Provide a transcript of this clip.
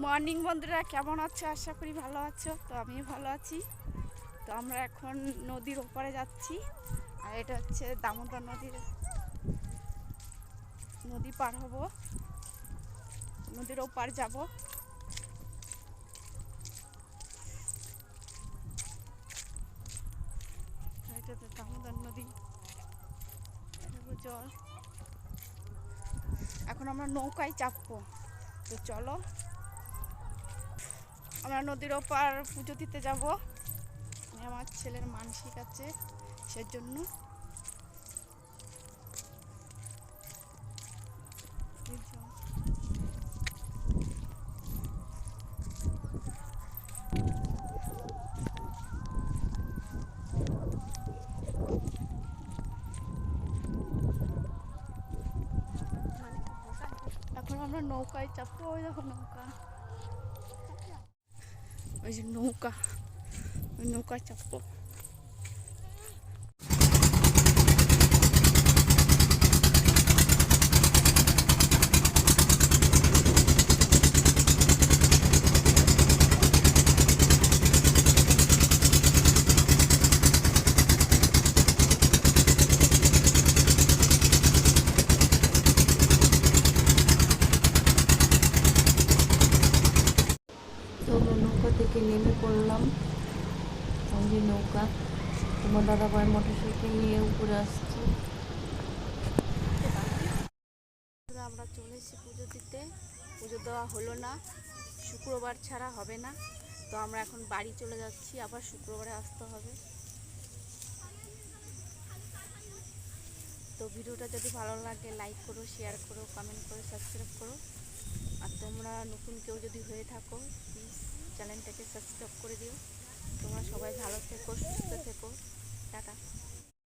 Morning বন্ধুরা, কেমন আছো? আশা করি ভালো আছো। তো আমিও ভালো আছি। তো আমরা এখন নদীর ওপারে যাচ্ছি। আর এটা হচ্ছে দামোদর নদী পার হব, নদীর ওপার যাব। এটা তো দামোদর নদী, জল। এখন আমরা নৌকায় চাপবো। তো চলো, আমরা নদীর ওপার পুজো দিতে যাব। আমার ছেলের মানসিক আছে, সেজন্য। এখন আমরা নৌকায় চাপবো। ওই দেখো নৌকা, ওই যে নৌকা, ওই নৌকায় চাপবো। তো নৌকা থেকে নেমে পড়লাম। ওই যে নৌকা, তোমার দাদাভাই মোটরসাইকেল নিয়ে উপরে আসছে। আমরা চলে এসেছি পুজো দিতে। পুজো দেওয়া হলো না, শুক্রবার ছাড়া হবে না। তো আমরা এখন বাড়ি চলে যাচ্ছি, আবার শুক্রবারে আসতে হবে। তো ভিডিওটা যদি ভালো লাগে লাইক করো, শেয়ার করো, কমেন্ট করো, সাবস্ক্রাইব করো। আর তোমরা নতুন কেউ যদি হয়ে থাকো, প্লিজ চ্যানেলটাকে সাবস্ক্রাইব করে দিও। তোমরা সবাই ভালো থেকো, সুস্থ